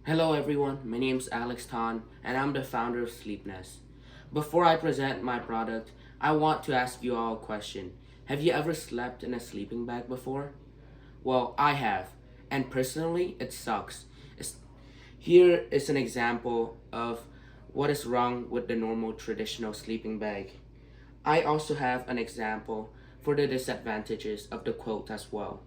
Hello everyone, my name is Alex Tan and I'm the founder of Sleepnest. Before I present my product, I want to ask you all a question. Have you ever slept in a sleeping bag before? Well, I have, and personally, it sucks. It's- Here is an example of what is wrong with the normal traditional sleeping bag. I also have an example for the disadvantages of the quilt as well.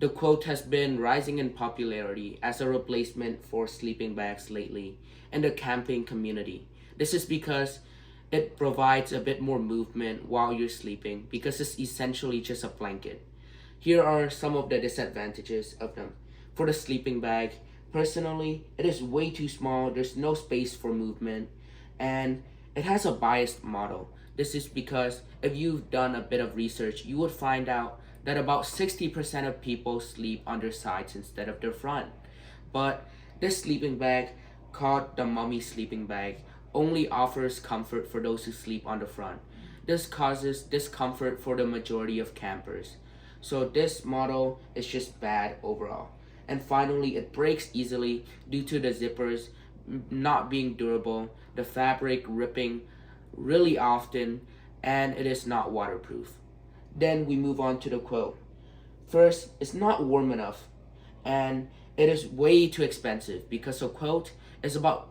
The quilt has been rising in popularity as a replacement for sleeping bags lately in the camping community. This is because it provides a bit more movement while you're sleeping because it's essentially just a blanket. Here are some of the disadvantages of them. For the sleeping bag, personally, it is way too small, there's no space for movement, and it has a biased model. This is because if you've done a bit of research, you would find out that about 60% of people sleep on their sides instead of their front. But this sleeping bag, called the Mummy sleeping bag, only offers comfort for those who sleep on the front. This causes discomfort for the majority of campers. So this model is just bad overall. And finally, it breaks easily due to the zippers not being durable, the fabric ripping really often, and it is not waterproof. Then we move on to the quilt. First, it's not warm enough, and it is way too expensive because a quilt is about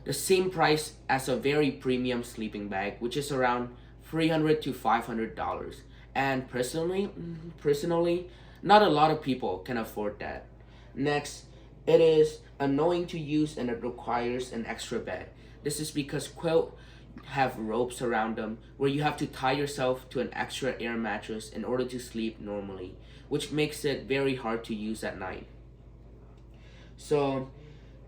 the same price as a very premium sleeping bag, which is around $300 to $500. And personally, not a lot of people can afford that. Next, it is annoying to use and it requires an extra bed. This is because quilt have ropes around them where you have to tie yourself to an extra air mattress in order to sleep normally, which makes it very hard to use at night. So,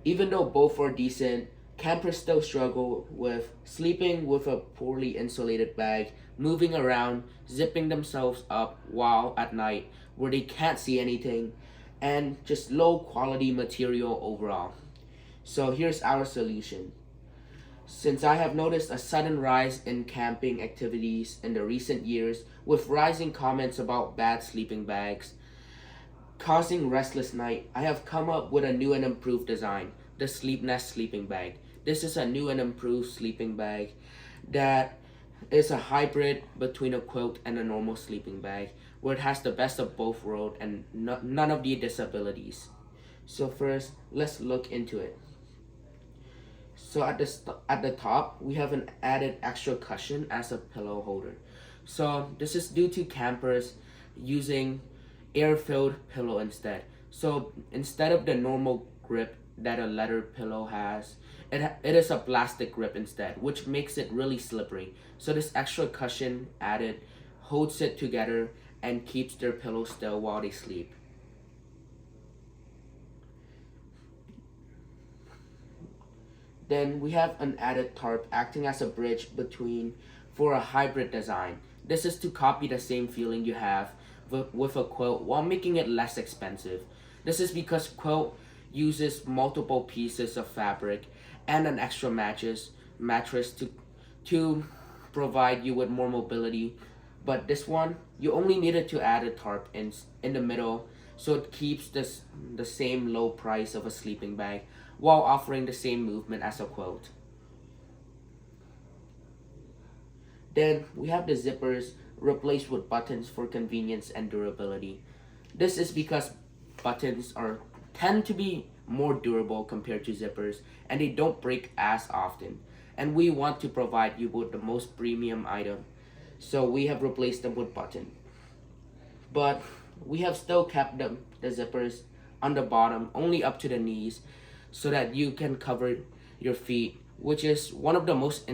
even though both are decent, campers still struggle with sleeping with a poorly insulated bag, moving around, zipping themselves up while at night where they can't see anything, and just low quality material overall. So, here's our solution. Since I have noticed a sudden rise in camping activities in the recent years, with rising comments about bad sleeping bags causing restless night, I have come up with a new and improved design, the Sleep Nest sleeping bag. This is a new and improved sleeping bag that is a hybrid between a quilt and a normal sleeping bag, where it has the best of both worlds and none of the disabilities. So first, let's look into it. So at the top, we have an added extra cushion as a pillow holder. So this is due to campers using air-filled pillow instead. So instead of the normal grip that a leather pillow has, it is a plastic grip instead, which makes it really slippery. So this extra cushion added holds it together and keeps their pillow still while they sleep. Then we have an added tarp acting as a bridge between for a hybrid design. This is to copy the same feeling you have with a quilt while making it less expensive. This is because quilt uses multiple pieces of fabric and an extra mattress to provide you with more mobility. But this one, you only needed to add a tarp in the middle so it keeps the same low price of a sleeping bag while offering the same movement as a quilt. Then we have the zippers replaced with buttons for convenience and durability. This is because buttons are tend to be more durable compared to zippers and they don't break as often. And we want to provide you with the most premium item. So we have replaced them with button. But we have still kept the zippers on the bottom only up to the knees so that you can cover your feet, which is one of the most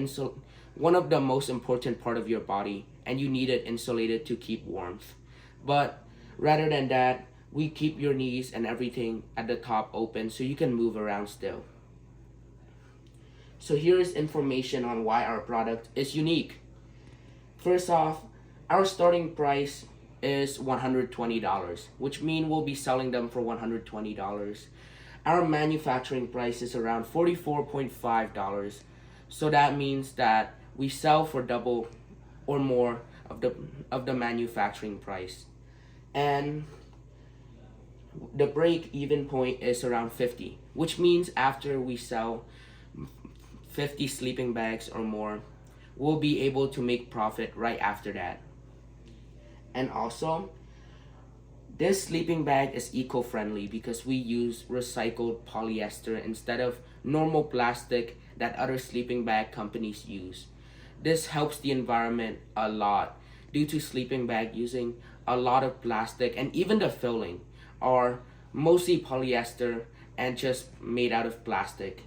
important part of your body, and you need it insulated to keep warmth. But rather than that, we keep your knees and everything at the top open so you can move around still. So here is information on why our product is unique. First off, our starting price is $120, which means we'll be selling them for $120. Our manufacturing price is around $44.5. So that means that we sell for double or more of the manufacturing price. And the break even point is around 50, which means after we sell 50 sleeping bags or more, we'll be able to make profit right after that. And also, this sleeping bag is eco-friendly because we use recycled polyester instead of normal plastic that other sleeping bag companies use. This helps the environment a lot due to sleeping bag using a lot of plastic, and even the filling are mostly polyester and just made out of plastic.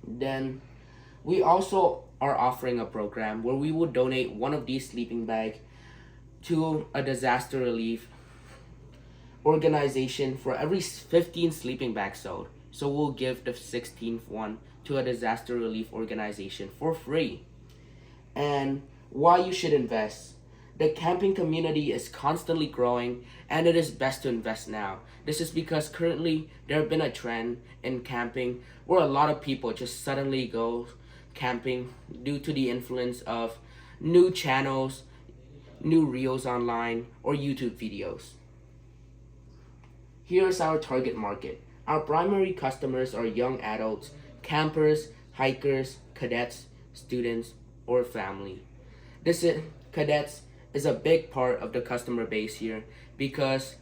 Then we also are offering a program where we would donate one of these sleeping bags to a disaster relief organization for every 15 sleeping bags sold. So we'll give the 16th one to a disaster relief organization for free. And why you should invest. The camping community is constantly growing, and it is best to invest now. This is because currently there have been a trend in camping where a lot of people just suddenly go camping due to the influence of new channels, new reels online, or YouTube videos. Here's our target market. Our primary customers are young adults, campers, hikers, cadets, students, or family. This is, cadets is a big part of the customer base here because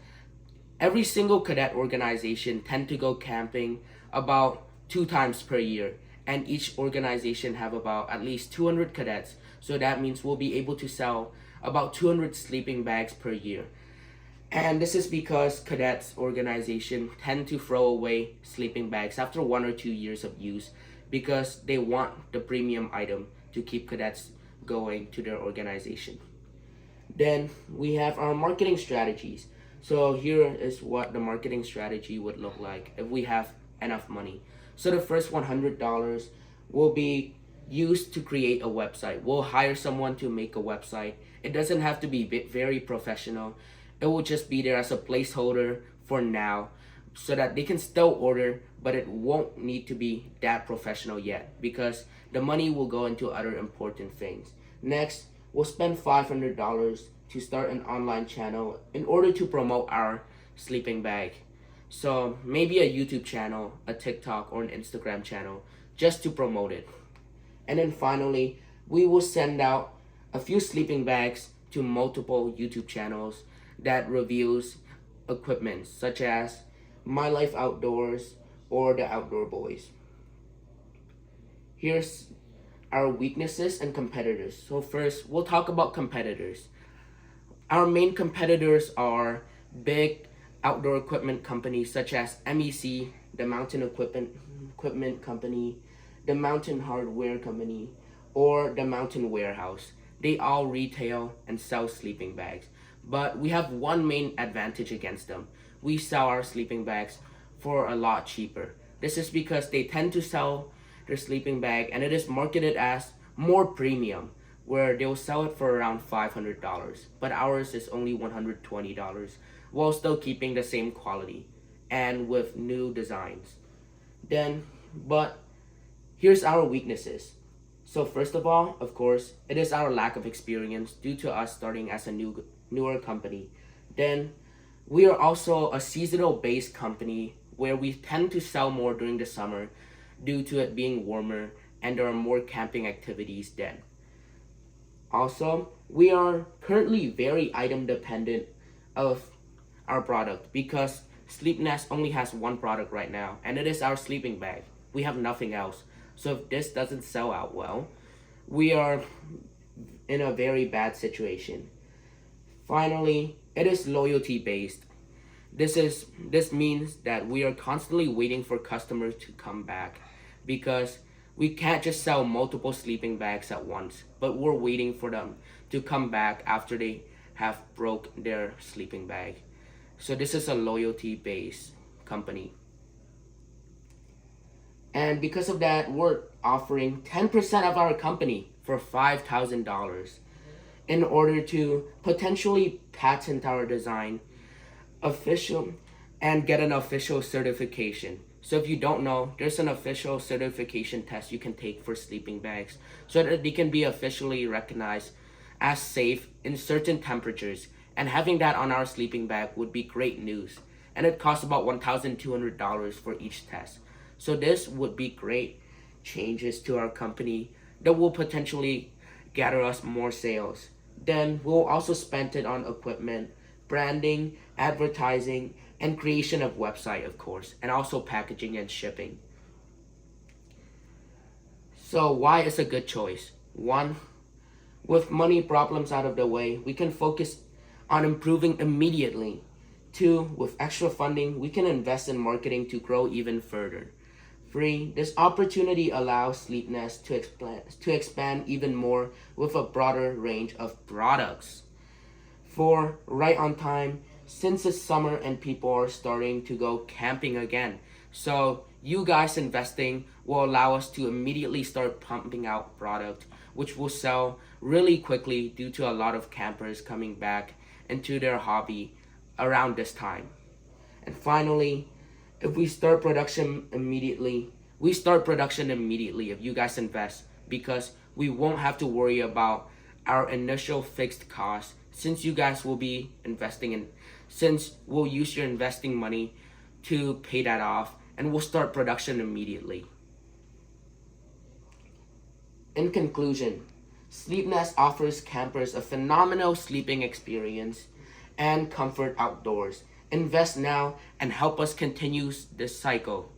every single cadet organization tend to go camping about 2 times per year, and each organization have about at least 200 cadets. So that means we'll be able to sell about 200 sleeping bags per year. And this is because cadets organization tend to throw away sleeping bags after 1 or 2 years of use because they want the premium item to keep cadets going to their organization. Then we have our marketing strategies. So here is what the marketing strategy would look like if we have enough money. So the first $100 will be used to create a website. We'll hire someone to make a website. It doesn't have to be very professional. It will just be there as a placeholder for now so that they can still order, but it won't need to be that professional yet because the money will go into other important things. Next, we'll spend $500 to start an online channel in order to promote our sleeping bag. So maybe a YouTube channel, a TikTok, or an Instagram channel just to promote it. And then finally, we will send out a few sleeping bags to multiple YouTube channels that reviews equipment such as My Life Outdoors or The Outdoor Boys. Here's our weaknesses and competitors. So first, we'll talk about competitors. Our main competitors are big outdoor equipment companies such as MEC, the Mountain Equipment Company, the Mountain Hardware Company, or the Mountain Warehouse. They all retail and sell sleeping bags. But we have one main advantage against them. We sell our sleeping bags for a lot cheaper. This is because they tend to sell their sleeping bag and it is marketed as more premium, where they'll sell it for around $500. But ours is only $120 while still keeping the same quality and with new designs. But here's our weaknesses. So first of all, of course, it is our lack of experience due to us starting as a newer company. Then we are also a seasonal based company where we tend to sell more during the summer due to it being warmer and there are more camping activities then. Also, we are currently very item dependent of our product because Sleep Nest only has one product right now, and it is our sleeping bag. We have nothing else. So if this doesn't sell out well, we are in a very bad situation. Finally, it is loyalty based. This means that we are constantly waiting for customers to come back because we can't just sell multiple sleeping bags at once, but we're waiting for them to come back after they have broke their sleeping bag. So this is a loyalty based company. And because of that, we're offering 10% of our company for $5,000 in order to potentially patent our design official and get an official certification. So if you don't know, there's an official certification test you can take for sleeping bags so that they can be officially recognized as safe in certain temperatures. And having that on our sleeping bag would be great news and it costs about $1,200 for each test. So this would be great changes to our company that will potentially gather us more sales. Then we'll also spend it on equipment, branding, advertising, and creation of website, of course, and also packaging and shipping. So why is a good choice? One, with money problems out of the way, we can focus on improving immediately. Two, with extra funding, we can invest in marketing to grow even further. Three, this opportunity allows Sleepnest to expand even more with a broader range of products. Four, right on time, since it's summer and people are starting to go camping again. So you guys investing will allow us to immediately start pumping out product, which will sell really quickly due to a lot of campers coming back into their hobby around this time. And finally, if we start production immediately if you guys invest, because we won't have to worry about our initial fixed cost, since you guys will be investing in, since we'll use your investing money to pay that off, and we'll start production immediately. In conclusion, Sleepnest offers campers a phenomenal sleeping experience and comfort outdoors. Invest now and help us continue this cycle.